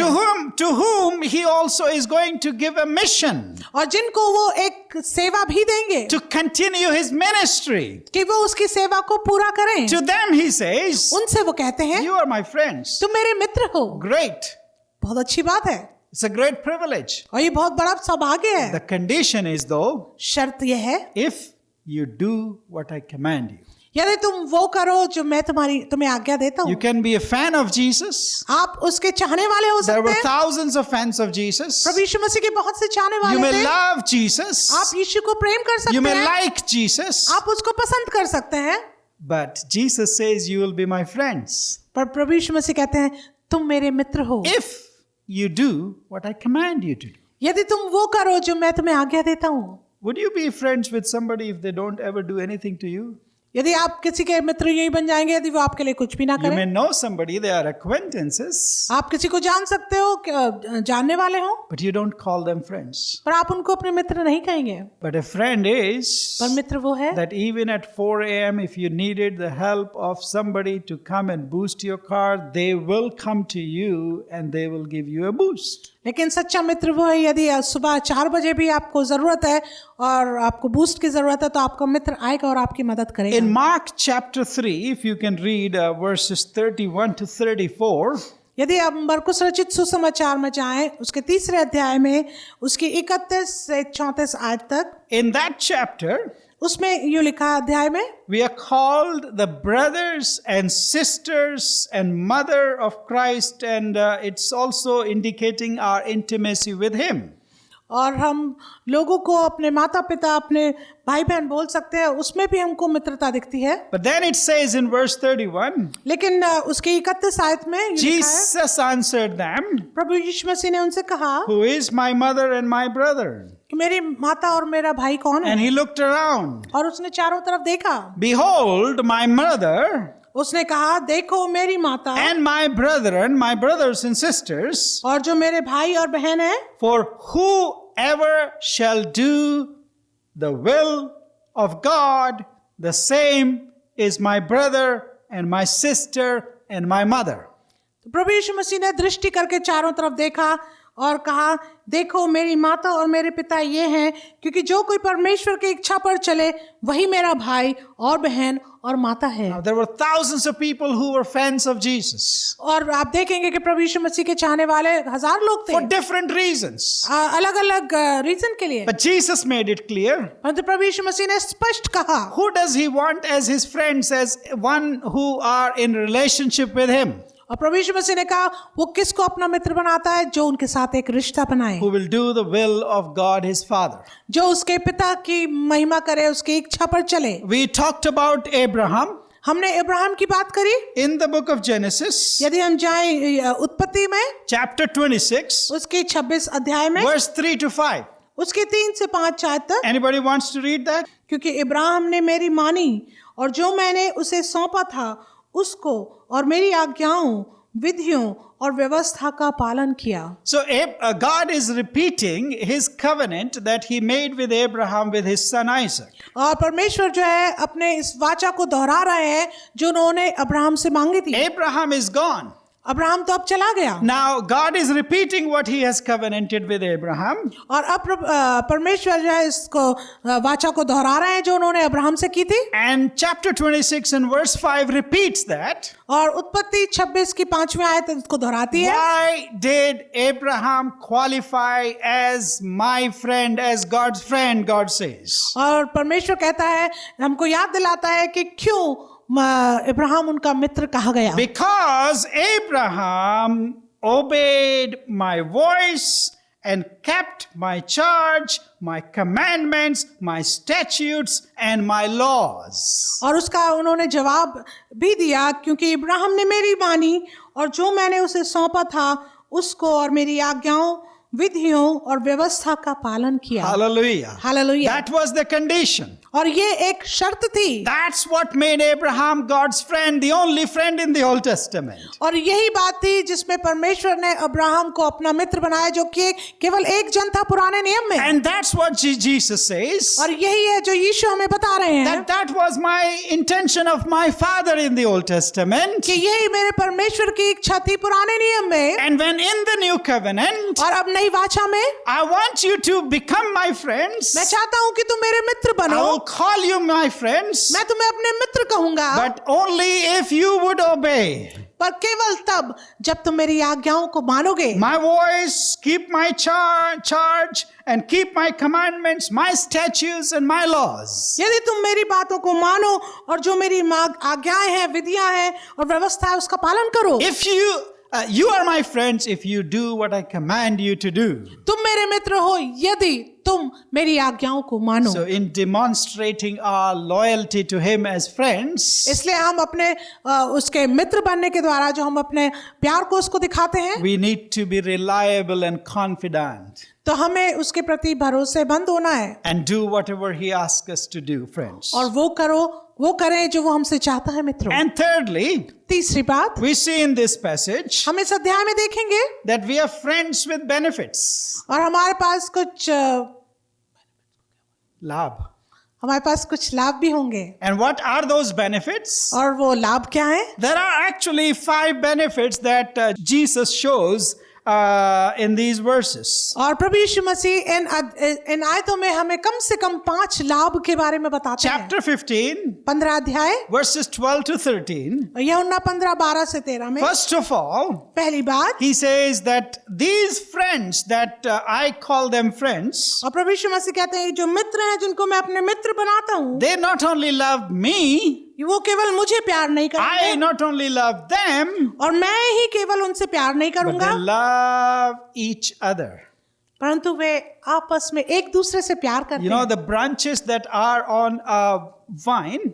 To whom he also is going to give a mission. और जिनको वो एक सेवा भी देंगे To continue his ministry. कि वो उसकी सेवा को पूरा करें। To them he says, उनसे वो कहते हैं, you are my friends. तुम मेरे मित्र हो। Great. बहुत अच्छी बात है It's a great privilege. और ये बहुत बड़ा सौभाग्य है। The condition is though, शर्त ये है, if you do what I command you. यदि तुम वो करो जो मैं तुम्हें आज्ञा देता हूँ। You can be a fan of Jesus. आप उसके चाहने वाले हो There सकते were हैं। thousands of fans of Jesus. प्रभु यीशु मसीह के बहुत से चाहने You वाले may थे। love Jesus. आप यीशु को प्रेम कर You सकते may हैं, like Jesus. आप उसको पसंद कर सकते हैं, But Jesus says you will be my friends पर प्रभु यीशु मसीह कहते हैं तुम मेरे मित्र हो if you do what I command you to do. यदि तुम वो करो जो मैं तुम्हें आज्ञा देता हूँ। Would you be friends with somebody if they don't ever do anything to you? यदि आप किसी के मित्र यही बन जाएंगे यदि वो आपके लिए कुछ भी ना You may करें। know somebody, they are acquaintances, आप किसी को जान सकते हो, जानने वाले हो, but you don't call them friends. पर आप उनको अपने मित्र नहीं कहेंगे। But a friend is पर मित्र वो है that even at 4 a.m. if you needed the help of somebody to come and boost your car, they will come to you and they will give you a boost. लेकिन सच्चा मित्र वो है यदि सुबह 4 बजे भी आपको जरूरत है और आपको बूस्ट की जरूरत है तो आपका मित्र आएगा और आपकी मदद करेगा। In Mark chapter 3, if you can read verses 31 to 34, यदि आप मरकुस रचित सुसमाचार में जाएं उसके 3 अध्याय में उसकी 31 से 34 आयत तक, in that chapter, उसमें यूं लिखा है अध्याय में, we are called the brothers and sisters and mother of Christ, and it's also indicating our intimacy with him. और हम लोगों को अपने माता पिता अपने भाई बहन बोल सकते हैं, उसमें भी हमको मित्रता दिखती है। But then it says in verse 31, लेकिन उसके 31 आयत में यूं लिखा है, Jesus answered them, प्रभु यीशु मसीह ने उनसे कहा who is my mother and my brother? कि मेरी माता और मेरा भाई कौन है? And he looked around. और उसने चारों तरफ देखा, Behold, my mother उसने कहा देखो मेरी माता and my brethren, my brothers and sisters, और जो मेरे भाई और बहन है, for whoever shall do the will of God, the same is my brother and my sister and my mother. तो प्रभु यीशु मसीह ने दृष्टि करके चारों तरफ देखा और कहा देखो मेरी माता और मेरे पिता ये हैं, क्योंकि जो कोई परमेश्वर की इच्छा पर चले वही मेरा भाई और बहन और माता है। Now, there were thousands of people who were fans of Jesus और आप देखेंगे कि प्रभु यीशु मसीह के चाहने वाले 1000 लोग थे, for different reasons. अलग अलग रीजन के लिए। But Jesus made it clear. परंतु प्रभु यीशु मसीह ने स्पष्ट कहा, Who does he want as his friends, as one who are in relationship with him? और प्रभु यीशु मसीह ने कहा वो किसको अपना मित्र बनाता है? जो उनके साथ एक रिश्ता बनाए, Who will do the will of God his Father. जो उसके पिता की महिमा करे, उसकी इच्छा पर चले। We talked about Abraham हमने इब्राहिम की बात करी। in the book of Genesis, यदि हम जाएं उत्पत्ति में chapter 26, उसके 26 अध्याय में verse 3 to 5. उसके 3 से 5 आयत तक, Anybody wants to read that? क्योंकि इब्राहिम ने मेरी मानी और जो मैंने उसे सौंपा था उसको और मेरी आज्ञाओं, विधियों और व्यवस्था का पालन किया। So God is repeating his covenant that he made with Abraham with his son Isaac. और परमेश्वर जो है अपने इस वाचा को दोहरा रहे हैं जो उन्होंने अब्राहम से मांगी थी। Abraham is gone. अब्राहम तो अब चला गया। Now God is repeating what he has covenanted with Abraham. और अब परमेश्वर जो है इसको वाचा को दोहरा रहे हैं जो उन्होंने अब्राहम से की थी। And chapter 26 and verse 5 repeats that. और उत्पत्ति 26 की 5वीं आयत इसको दोहराती है। Why did Abraham qualify as my friend, as God's friend, God says. और परमेश्वर कहता है, हमको याद दिलाता है कि क्यों अब्राहम उनका मित्र कहा गया। Because Abraham obeyed my voice and kept my charge, my commandments, my statutes and my laws. और उसका उन्होंने जवाब भी दिया क्योंकि इब्राहिम ने मेरी मानी और जो मैंने उसे सौंपा था उसको और मेरी आज्ञाओं, विधियों और व्यवस्था का पालन किया। Hallelujah. Hallelujah. That was the condition. और ये एक शर्त थी। That's what made Abraham God's friend, the only friend in the Old Testament. और यही बात थी जिसमें परमेश्वर ने अब्राहम को अपना मित्र बनाया जो कि केवल एक जन था पुराने नियम में। And that's what Jesus says. और यही है जो यीशु हमें बता रहे हैं That was my intention of my father in the Old Testament. कि यही मेरे परमेश्वर की इच्छा थी पुराने नियम में। And when in the new covenant, और अब नई वाचा में I want you to become my friends. मैं चाहता हूं कि तुम मेरे मित्र I बनो। will call you my friends, मैं तुम्हें अपने मित्र कहूंगा but only if you would obey पर केवल तब जब तुम मेरी आज्ञाओं को मानोगे। my voice, keep my charge, and keep my commandments, my statutes, and my laws. यदि तुम मेरी बातों को मानो और जो मेरी आज्ञाएं हैं, विधियां हैं और व्यवस्था है उसका पालन करो। If you are my friends if you do what I command you to do. तुम मेरे मित्र हो यदि तुम मेरी आज्ञाओं को मानो। So in demonstrating our loyalty to him as friends, इसलिए हम अपने उसके मित्र बनने के द्वारा जो हम अपने प्यार को उसको दिखाते हैं, we need to be reliable and confident तो हमें उसके प्रति भरोसेमंद होना है and do whatever he asks us to do, friends. और वो करें जो वो हमसे चाहता है मित्रों। And thirdly, तीसरी बात we see in this passage हम इस अध्याय में देखेंगे that we are friends with benefits. और हमारे पास कुछ लाभ भी होंगे। And what are those benefits? और वो लाभ क्या है? There are actually 5 benefits that Jesus shows in these verses. और प्रभु यीशु मसीह इन आयतों में हमें कम से कम 5 लाभ के बारे में बताते हैं। Chapter 15, 15 अध्याय verses 12 to 13. यूहन्ना 15:12 से 13 में First of all, पहली बात he says that these friends that I call them friends, और प्रभु यीशु मसीह कहते हैं जो मित्र हैं जिनको मैं अपने मित्र बनाता हूँ they not only love me, वो केवल मुझे प्यार नहीं I करेंगे not only love them, और मैं ही केवल उनसे प्यार नहीं but करूंगा they love each other. परंतु वे आपस में एक दूसरे से प्यार करते You know, हैं। the branches that are on a vine,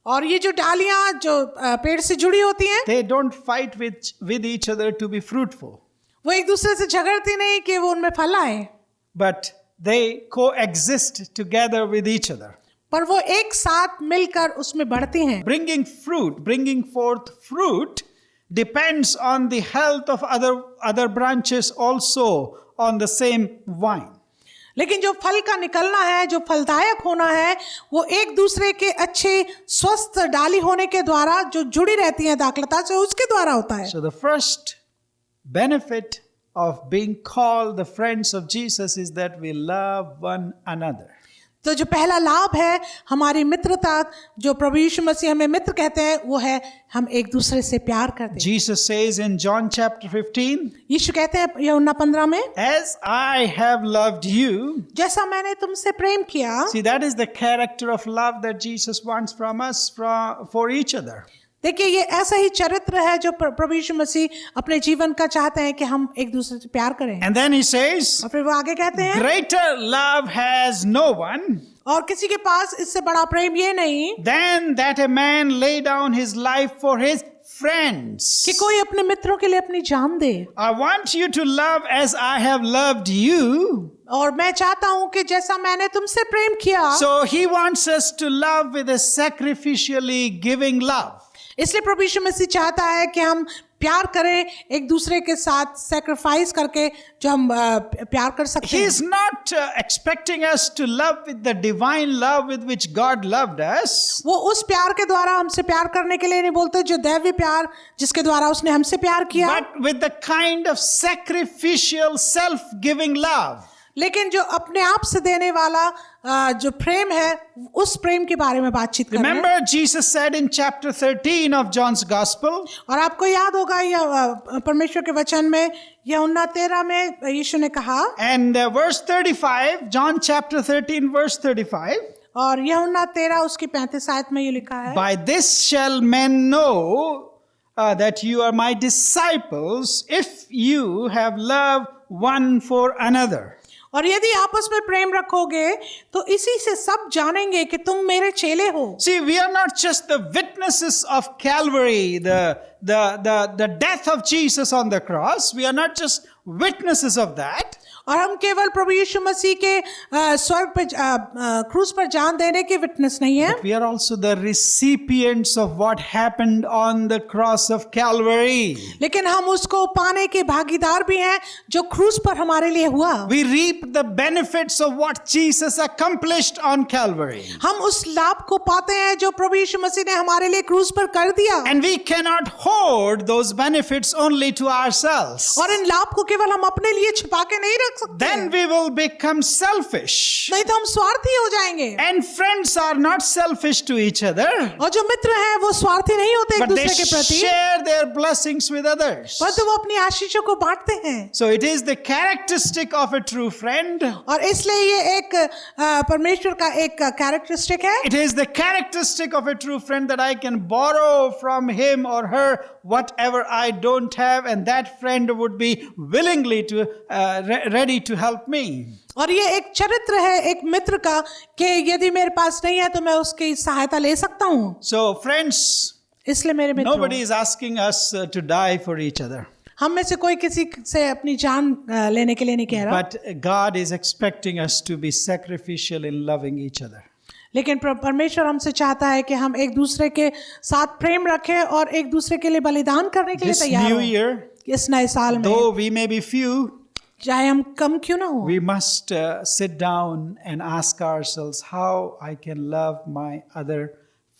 और ये जो डालियां जो पेड़ से जुड़ी होती हैं they don't fight with each other to be fruitful, वो एक दूसरे से झगड़ती नहीं कि वो उनमें फल आए, but they coexist together with each other. पर वो एक साथ मिलकर उसमें बढ़ती हैं। Bringing forth fruit depends on the health of other branches also on the same vine. लेकिन जो फल का निकलना है, जो फलदायक होना है, वो एक दूसरे के अच्छे स्वस्थ डाली होने के द्वारा जो जुड़ी रहती है दाखलता से उसके द्वारा होता है। So the first benefit of being called the friends of Jesus is that we love one another. तो जो पहला लाभ है हमारी मित्रता, जो प्रभु यीशु मसीह हमें मित्र कहते हैं, वो है हम एक दूसरे से प्यार करते हैं। Jesus says in John chapter 15, यीशु कहते हैं यूहन्ना 15 में, as I have loved you. जैसा मैंने तुमसे प्रेम किया। See, that is the character of love that Jesus wants from us for each other. देखिए ये ऐसा ही चरित्र है जो प्रभु यीशु मसीह अपने जीवन का चाहते हैं कि हम एक दूसरे से प्यार करें। And then he says, और फिर वो आगे कहते हैं, greater love has no one और किसी के पास इससे बड़ा प्रेम ये नहीं than that a man lay down his life for his friends. कि कोई अपने मित्रों के लिए अपनी जान दे। I want you to love as I have loved you. और मैं चाहता हूं कि जैसा मैंने तुमसे प्रेम किया। So he wants us to love with a sacrificially giving love. इसलिए प्रभु यीशु मसीह चाहता है कि हम प्यार करें एक दूसरे के साथ, सैक्रिफाइस करके जो हम प्यार कर सकते He हैं। is not expecting us to love with the divine love with which God loved us. वो उस प्यार के द्वारा हमसे प्यार करने के लिए नहीं बोलते जो दैवीय प्यार जिसके द्वारा उसने हमसे प्यार किया, But with the kind of sacrificial, self-giving love. लेकिन जो अपने आप से देने वाला जो प्रेम है उस प्रेम के बारे में बातचीत कर रहे हैं। Remember, Jesus said in chapter 13 of John's Gospel, और आपको याद होगा यह परमेश्वर के वचन में यूहन्ना 13 में यीशु ने कहा, and verse 35, John chapter 13, verse 35, और यूहन्ना 13 उसकी 35 आयत में ये लिखा है, by this shall men know that you are my disciples if you have love one for another. और यदि आपस में प्रेम रखोगे तो इसी से सब जानेंगे कि तुम मेरे चेले हो। See, we are not just the witnesses of Calvary, the death of Jesus on the cross. We are not just witnesses of that. और हम केवल प्रभु यीशु मसीह के स्वर्ग पे क्रूस पर जान देने के विटनेस नहीं है, We are also the recipients of what happened on the cross of Calvary. लेकिन हम उसको पाने के भागीदार भी हैं जो क्रूस पर हमारे लिए हुआ। We reap the benefits of what Jesus accomplished on Calvary. हम उस लाभ को पाते हैं जो प्रभु यीशु मसीह ने हमारे लिए क्रूस पर कर दिया, And we cannot hoard those benefits only to ourselves. और इन लाभ को केवल हम अपने लिए छिपा के नहीं रख सकते, Then we will become selfish. नहीं तो हम स्वार्थी हो जाएंगे। And friends are not selfish to each other, और जो मित्र हैं वो स्वार्थी नहीं होते एक but they दूसरे के प्रति, share their blessings with others. परंतु वो अपनी आशीषों को बांटते हैं। So it is the characteristic of a true friend. और इसलिए ये एक परमेश्वर का एक कैरेक्टरिस्टिक है। It is the characteristic of a true friend that I can borrow from him or her whatever I don't have, and that friend would be willingly to ready to help me. और ये एक चरित्र है एक मित्र का कि यदि मेरे पास नहीं है तो मैं उसकी सहायता ले सकता हूँ। So friends, इसलिए मेरे मित्रों, nobody is asking us to die for each other, हम में से कोई किसी से अपनी जान लेने के लिए नहीं कह रहा, but God is expecting us to be sacrificial in loving each other. लेकिन परमेश्वर हमसे चाहता है कि हम एक दूसरे के साथ प्रेम रखें और एक दूसरे के लिए बलिदान करने के लिए This तैयार new हों। year, इस नए साल में though we may be few, चाहे हम कम क्यों ना हो, we must sit down and ask ourselves how I can love my other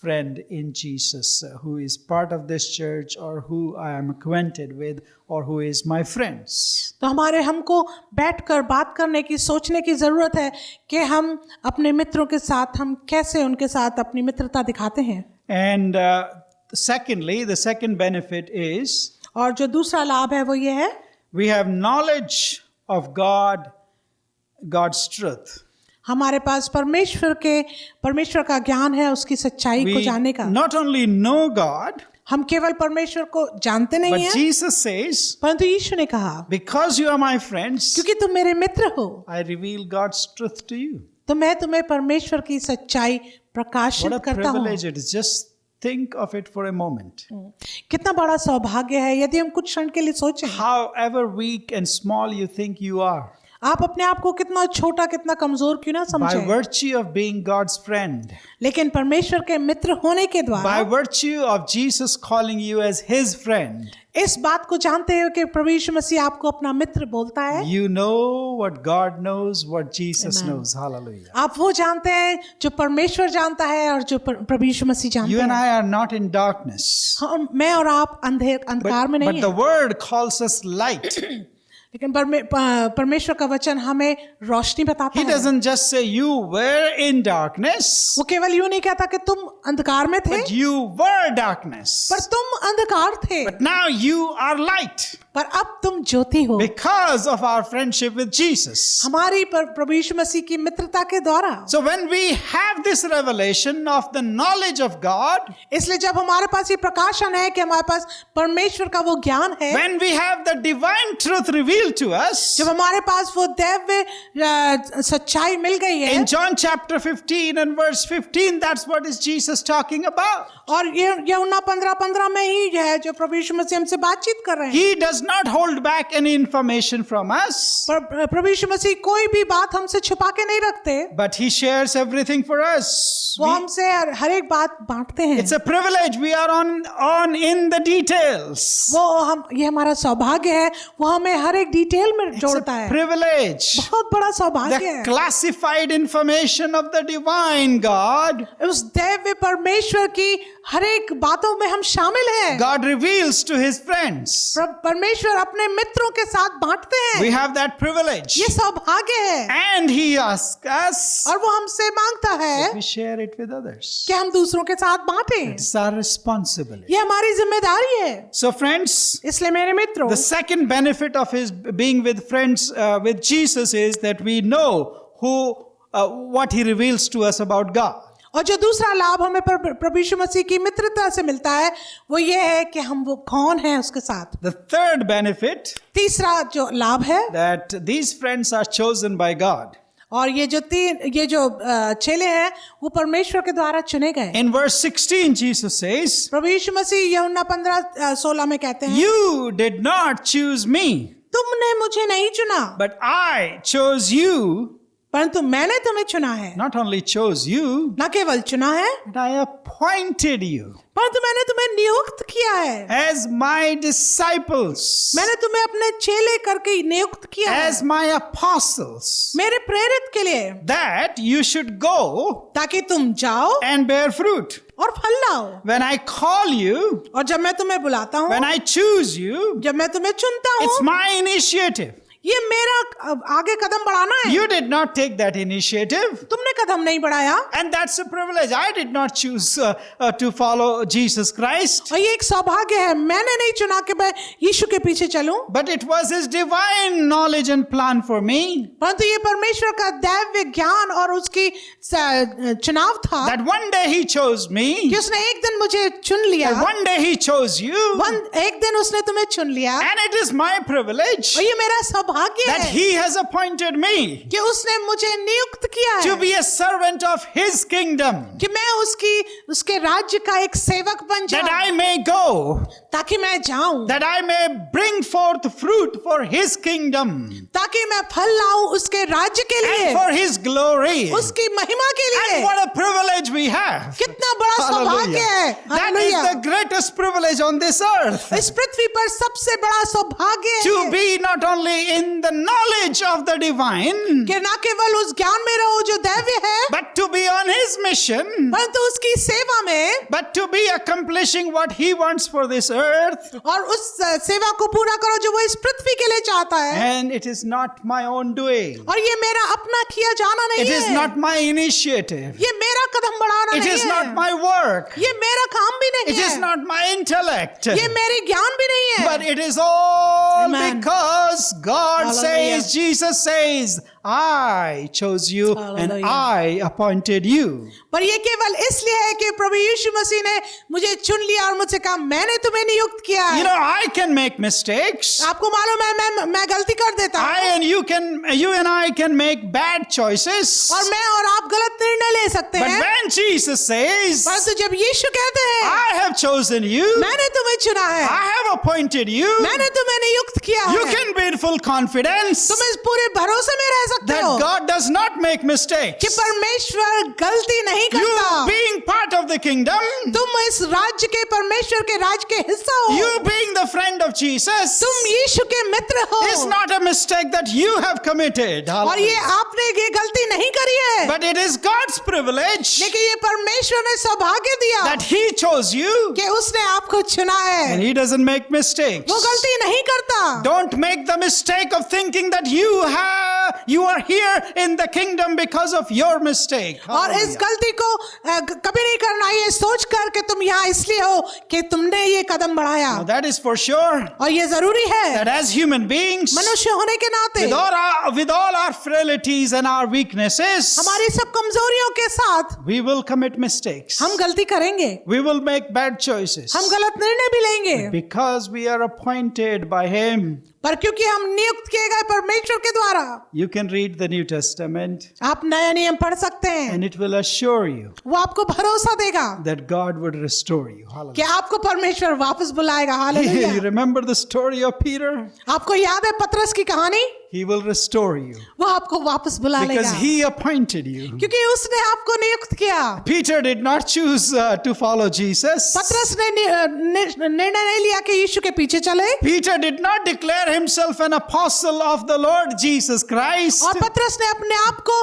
friend in Jesus who is part of this church or who I am acquainted with or who is my friends. तो हमको बैठकर बात करने की, सोचने की जरूरत है कि हम अपने मित्रों के साथ हम कैसे उनके साथ अपनी मित्रता दिखाते हैं। And secondly, the second benefit is और जो दूसरा लाभ है वो ये है, we have knowledge of God's truth. हमारे पास परमेश्वर का ज्ञान है, उसकी सच्चाई को We जानने का। not only know God, हम केवल परमेश्वर को जानते नहीं but हैं, Jesus says, परंतु यीशु ने कहा because you are my friends, क्योंकि तुम मेरे मित्र हो I reveal God's truth to you. तो मैं तुम्हें परमेश्वर की सच्चाई What प्रकाशित a करता हूँ। privilege it is. Just think of it for a moment. कितना बड़ा सौभाग्य है यदि हम कुछ क्षण के लिए सोचें। However weak and small you think you are, आप अपने आप को कितना छोटा, कितना कमजोर क्यों ना by समझें, virtue of being God's friend, लेकिन परमेश्वर के मित्र होने के by द्वारा, virtue of Jesus calling you as his friend, इस बात को जानते हो कि प्रभु यीशु मसीह आपको अपना मित्र बोलता है, you know what God knows, what Jesus knows. Hallelujah. आप वो जानते हैं जो परमेश्वर जानता है और जो प्रभु यीशु मसीह जानते You and हैं। I are not in darkness, मैं और आप अंधकार में but नहीं the है, word calls us light. लेकिन परमेश्वर का वचन हमें रोशनी बताता He है। doesn't just say you were in darkness, वो केवल यूं नहीं कहता कि तुम अंधकार में थे, but you were darkness. पर तुम अंधकार थे, But now you are light पर अब तुम ज्योति हो because of our friendship with Jesus. हमारी प्रभु यीशु मसीह की मित्रता के द्वारा। So when we have this revelation of the knowledge of God, इसलिए जब हमारे पास ये प्रकाशन है कि हमारे पास परमेश्वर का वो ज्ञान है, when we have the divine truth revealed to us, जब हमारे पास वो दैव्य सच्चाई मिल गई है, in John chapter 15 and verse 15, that's what is Jesus talking about. और ये यूहन्ना 15:15 में ही है जो प्रभु यीशु मसीह हमसे बातचीत कर रहे हैं। He does does not hold back any information from us, पर प्रभु यीशु मसीह कोई भी बात हमसे छुपा के नहीं रखते, but he shares everything for us. वो हमसे हर एक बात बांटते हैं। It's a privilege. We are on in the details. ये हमारा सौभाग्य है, वो हमें हर एक डिटेल में It's जोड़ता a है। privilege. बहुत बड़ा सौभाग्य The है। classified information of the divine God, उस दैव्य परमेश्वर की हर एक बातों में हम शामिल हैं। God reveals to his friends. परमेश्वर अपने मित्रों के साथ बांटते हैं। We have that privilege. ये सौभाग्य है। And he asks us और वो हमसे मांगता है that we share it with others. कि हम दूसरों के साथ बांटें। It's our responsibility. ये हमारी जिम्मेदारी है। So friends, इसलिए मेरे मित्रों, the second benefit of his being with friends with Jesus is that we know what he reveals to us about God. और जो दूसरा लाभ हमें प्रभु यीशु मसीह की मित्रता से मिलता है वो ये है कि हम वो कौन हैं उसके साथ। The third benefit, तीसरा जो लाभ है, that these friends are chosen by God. और ये जो चेले हैं वो परमेश्वर के द्वारा चुने गए। In verse 16 Jesus says, प्रभु यीशु मसीह यूहन्ना 15:16 में कहते हैं, you did not choose me, तुमने मुझे नहीं चुना, but I chose you. परंतु मैंने तुम्हें चुना है। Not only chose you, न केवल चुना है, but I appointed you परंतु मैंने तुम्हें नियुक्त किया है। as my disciples, मैंने तुम्हें अपने चेले करके नियुक्त किया है, as my apostles, मेरे प्रेरित के लिए, that you should go ताकि तुम जाओ and bear fruit. और फल लाओ। When I call you, और जब मैं तुम्हें बुलाता हूँ, when I choose you, जब मैं तुम्हें चुनता it's हूँ, my initiative. ये मेरा आगे कदम बढ़ाना है। You did not take that initiative. तुमने कदम नहीं बढ़ाया। And that's a privilege. I did not choose to follow Jesus Christ. और ये एक सौभाग्य है, मैंने नहीं चुना कि मैं यीशु के पीछे चलूं, But it was his divine knowledge and plan for me परंतु ये परमेश्वर का दैव्य ज्ञान और उसकी चुनाव था that one day he chose कि me, उसने एक दिन मुझे चुन लिया, and one day he chose you, एक दिन उसने तुम्हें चुन लिया, and it is my privilege और ये मेरा सौभाग्य that है he has appointed me कि उसने मुझे नियुक्त किया to है be a servant of his kingdom, कि मैं उसके राज्य का एक सेवक बन that जाऊं, I may go, ताकि मैं जाऊं, that I may bring forth fruit for his kingdom ताकि मैं फल लाऊं उसके राज्य के लिए, and for his glory. उसकी महिमा के लिए। And what a privilege we have. कितना बड़ा सौभाग्य है। That is hallelujah. the greatest privilege on this earth. इस पृथ्वी पर सबसे बड़ा सौभाग्य To है be not only in the knowledge of the divine, कि न केवल उस ज्ञान में रहो जो दैव्य है, but to be on his mission, परंतु उसकी सेवा में, but to be accomplishing what he wants for this earth. और उस सेवा को पूरा करो जो वो इस पृथ्वी के लिए चाहता है। And it is not my own doing. और ये मेरा अपना किया जाना नहीं It है, is not my initiative. ये मेरा कदम बढ़ाना It नहीं is है, not my work. ये मेरा काम भी नहीं It is है, not my intellect. ये मेरे ज्ञान भी नहीं है, But it is all Amen. because God Hallelujah. says, Jesus says, I chose you and Hallelujah. I appointed you. पर ये केवल इसलिए है कि प्रभु यीशु मसीह ने मुझे चुन लिया और मुझसे कहा मैंने तुम्हें नियुक्त किया You है। know, I can make mistakes. आपको मालूम है मैं गलती कर देता हूँ, You and I can make bad choices. और मैं और आप गलत निर्णय ले सकते But हैं, when Jesus says, परंतु जब यीशु कहते हैं I have chosen you, मैंने तुम्हें चुना है, I have appointed you, मैंने तुम्हें नियुक्त किया you है, can be in full confidence तुम इस पूरे भरोसे में रह सकते that हो God does not make कि mistakes. परमेश्वर गलती नहीं You करता। being part of the kingdom, तुम इस राज्य के, परमेश्वर के राज्य के हिस्सा हो, you being the friend of Jesus, तुम यीशु के मित्र हो, is not a mistake that you have committed. और ये Hallelujah. आपने ये गलती नहीं करी है, But it is God's privilege लेकिन ये परमेश्वर ने सौभाग्य दिया that He chose you कि उसने आपको चुना है, and He doesn't make mistakes. वो गलती नहीं करता। Don't make the mistake of thinking that you are here in the kingdom because of your mistake. और इस Hallelujah. गलती को कभी नहीं करना, ये सोच कर कि तुम यहाँ इसलिए हो कि तुमने ये कदम बढ़ाया। Now that is for sure और ये जरूरी है that as human beings, मनुष्य होने के नाते with all our frailties and our weaknesses, हमारी सब कमजोरियों के साथ we will commit mistakes. हम गलती करेंगे, We will make bad choices हम गलत निर्णय भी लेंगे, because we are appointed by Him. पर क्योंकि हम नियुक्त किए गए परमेश्वर के द्वारा, You can read the New Testament आप नया नियम पढ़ सकते हैं, and it will assure you वो आपको भरोसा देगा that God would restore you. कि Hallelujah. आपको परमेश्वर वापस बुलाएगा. Hallelujah. You remember the story of Peter? आपको याद है पतरस की कहानी? He will restore you वो आपको वापस बुला because लेगा he appointed you. क्योंकि उसने आपको नियुक्त किया. Peter did not choose to follow Jesus. पतरस ने निर्णय नहीं लिया कि यीशु के पीछे चले. Peter did not declare himself an apostle of the Lord Jesus Christ. और पतरस ने अपने आप को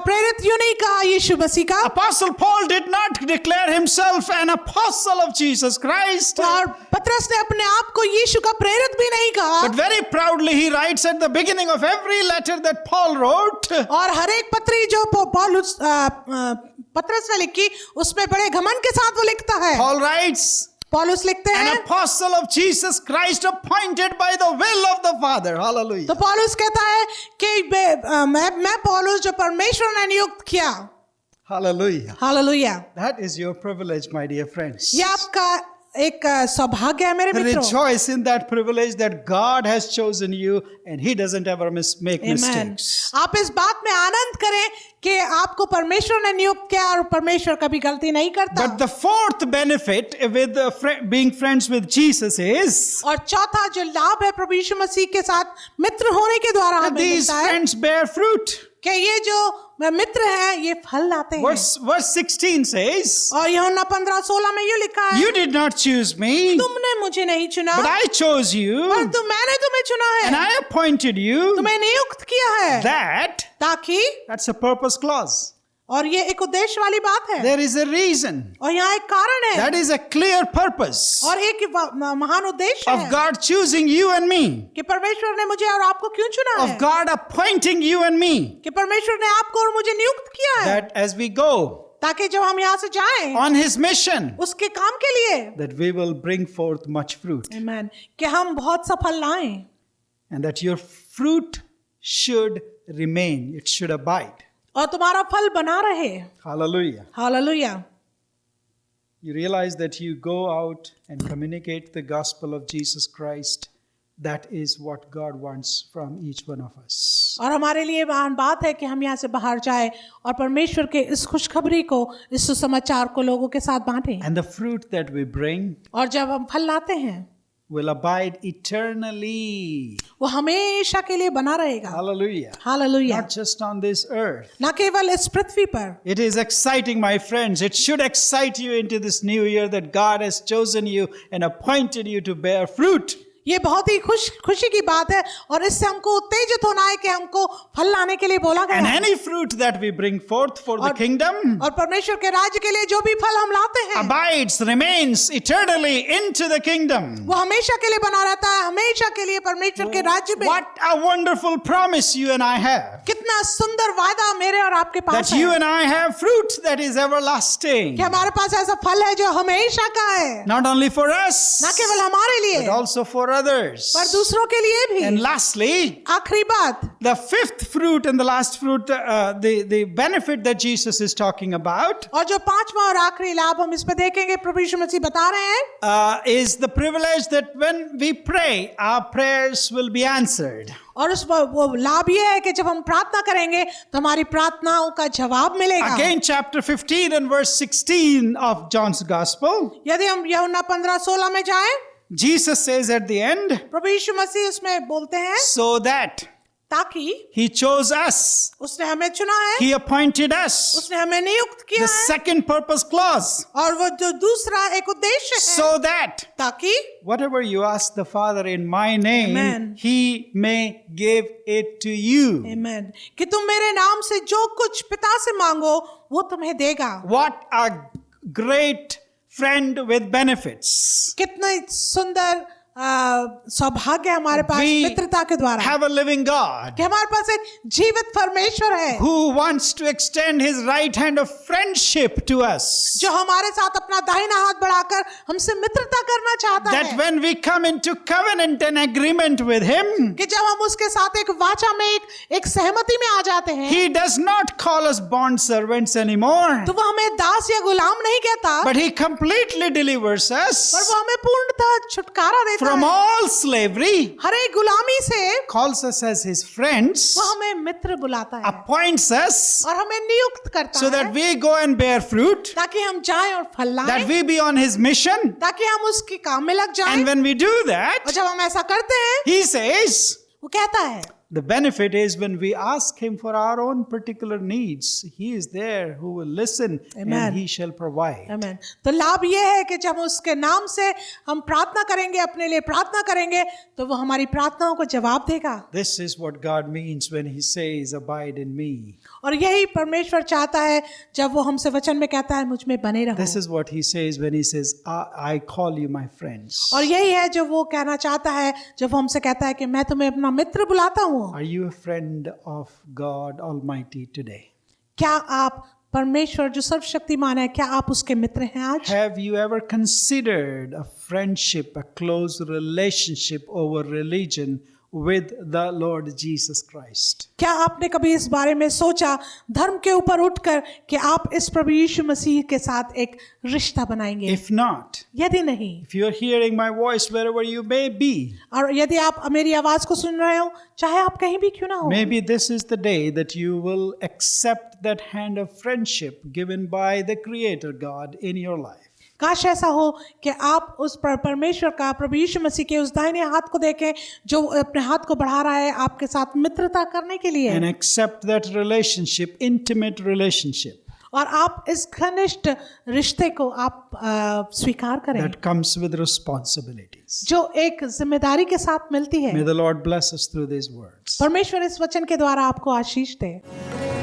प्रेरित यूं नहीं कहा यीशु मसीह का. Apostle Paul did not declare himself an apostle of Jesus Christ. और पतरस ने अपने आप को यीशु का प्रेरित भी नहीं कहा. But very proudly he writes at the beginning of every letter that Paul wrote, और हर एक पत्री जो पौलुस पतरस ने लिखी उसमें बड़े घमंड के साथ वो लिखता है. Paul writes, पौलुस लिखते an हैं, apostle of Jesus Christ appointed by the will of the Father. Hallelujah. तो पौलुस कहता है कि मैं पौलुस जो परमेश्वर ने नियुक्त किया. Hallelujah. Hallelujah. That is your privilege, my dear friends. ये आपका एक सौभाग्य है मेरे मित्रों. Rejoice in that privilege that God has chosen you and he doesn't ever make Amen. mistakes. आप इस बात में आनंद करें कि आपको परमेश्वर ने नियुक्त किया और परमेश्वर कभी गलती नहीं करता. But the fourth benefit with being friends with Jesus is और चौथा जो लाभ है प्रभु यीशु मसीह के साथ मित्र होने के द्वारा that हमें these मिलता है friends bear fruit. कि ये जो मित्र हैं ये फल लाते हैं. Verse 16 says, और यूहन्ना 15:16 में ये लिखा है, you did not choose me, तुमने मुझे नहीं चुना but I chose you परंतु मैंने तुम्हें चुना and है, I appointed you. तुम्हें नियुक्त किया है That, ताकि, that's a purpose clause. और ये एक उद्देश्य वाली बात है. There is a reason. और यहाँ एक कारण है That is a clear purpose और एक महान उद्देश्य of है God choosing you and me, कि परमेश्वर ने मुझे और आपको क्यों चुना of है, God appointing you and me, कि परमेश्वर ने आपको और मुझे नियुक्त किया है that as we go ताकि जब हम यहाँ से जाएं on his mission, उसके काम के लिए, that we will bring forth much fruit आमीन, कि हम बहुत सफल लाएं and that your fruit should remain, it should abide. और तुम्हारा फल बना रहे. Hallelujah. Hallelujah. You realize that you go out and communicate the gospel of Jesus Christ. That is what God wants from each one of us. और हमारे लिए महान बात है कि हम यहाँ से बाहर जाएं और परमेश्वर के इस खुशखबरी को, इस सुसमाचार को लोगों के साथ बांटें. And the fruit that we bring और जब हम फल लाते हैं will abide eternally. वो हमेशा के लिए बना रहेगा. Hallelujah. Hallelujah. Not just on this earth. न केवल इस पृथ्वी पर. It is exciting, my friends. It should excite you into this new year that God has chosen you and appointed you to bear fruit. ये बहुत ही खुशी की बात है और इससे हमको उत्तेजित होना है कि हमको फल लाने के लिए बोला गया And है. any fruit that we bring forth for the kingdom और परमेश्वर के राज्य के लिए जो भी फल हम लाते हैं abides, remains eternally into the kingdom. वो हमेशा के लिए बना रहता है, हमेशा के लिए परमेश्वर के राज्य में. What a wonderful promise you and I have. कितना सुंदर वादा मेरे और आपके पास That है you and I have fruit that is everlasting. कि हमारे पास ऐसा फल है जो हमेशा का है, Not only for us, न केवल हमारे लिए but also for others. पर दूसरों के लिए भी. And lastly, आखिरी बात, the fifth fruit and the last fruit, the benefit that Jesus is talking about और जो पांचवा और आखिरी लाभ हम इस पे देखेंगे प्रभु यीशु मसीह बता रहे हैं, is the privilege that when we pray, our prayers will be answered. और उस वो लाभ ये है कि जब हम प्रार्थना करेंगे तो हमारी प्रार्थनाओं का जवाब मिलेगा. Again, chapter 15 and verse 16 of John's Gospel, यदि हम यूहन्ना 15:16 में जाएं, Jesus says at the end, प्रभु यीशु मसीह उसमें बोलते हैं so that ताकि he chose us, उसने हमें चुना है, he appointed us. उसने हमें नियुक्त किया The है, second purpose clause, और वो जो दूसरा एक उद्देश्य है so that ताकि whatever you ask the Father in my name, Amen. he may give it to you. आमीन, कि तुम मेरे नाम से जो कुछ पिता से मांगो वो तुम्हें देगा. What a great friend with benefits. कितनी सुंदर सौभाग्य हमारे पास We मित्रता के द्वारा have a living God कि हमारे पास एक जीवित परमेश्वर है who wants to extend his right hand of friendship to us. जो हमारे साथ अपना दाहिना हाथ बढ़ाकर हमसे मित्रता करना चाहता That है. when we come into covenant and agreement with him, कि जब हम उसके साथ एक वाचा में एक सहमति में आ जाते हैं he does not call us bond servants anymore, तो वो हमें दास या गुलाम नहीं कहता, but he completely delivers us पर वो हमें पूर्णतः छुटकारा देता करता from है, all slavery, हर एक गुलामी से calls us as his friends, वो हमें मित्र बुलाता है appoints us और हमें नियुक्त करता so है that we go and bear fruit, ताकि हम जाएं और फल that लाएं, we be on his mission. ताकि हम उसके काम में लग जाएं। And when we do और that, जब हम ऐसा करते हैं, he says, वो कहता है the benefit is when we ask him for our own particular needs, he is there who will listen Amen. and he shall provide. आमीन। तो लाभ ये है कि जब उसके नाम से हम प्रार्थना करेंगे, अपने लिए प्रार्थना करेंगे, तो वो हमारी प्रार्थनाओं को जवाब देगा। This is what God means when he says, abide in me. और यही परमेश्वर चाहता है जब वो हमसे वचन में कहता है मुझ में बने रहो। This is what he says when he says, I call you my friends. और यही है जो वो कहना चाहता है जब वो हमसे कहता है कि मैं तुम्हें अपना मित्र बुलाता हूँ। Are you a friend of God Almighty today? क्या आप परमेश्वर जो सर्वशक्तिमान है, क्या आप उसके मित्र हैं आज? Have you ever considered a friendship, a close relationship over religion with the Lord Jesus Christ? क्या आपने कभी इस बारे में सोचा धर्म के ऊपर उठकर कि आप इस प्रभु यीशु मसीह के साथ एक रिश्ता बनाएंगे? If not, यदि नहीं, if you are hearing my voice wherever you may be, और यदि आप मेरी आवाज को सुन रहे हो, चाहे आप कहीं भी क्यों ना हो, maybe this is the day that you will accept that hand of friendship given by the Creator God in your life. काश ऐसा हो कि आप उस परमेश्वर का, प्रभु यीशु मसीह के उस दाहिने हाथ को देखें जो अपने हाथ को बढ़ा रहा है आपके साथ मित्रता करने के लिए, And accept that relationship, intimate relationship और आप इस घनिष्ठ रिश्ते को आप स्वीकार करें that comes with responsibilities. जो एक जिम्मेदारी के साथ मिलती है। May the Lord bless us through these words. परमेश्वर इस वचन के द्वारा आपको आशीष दे।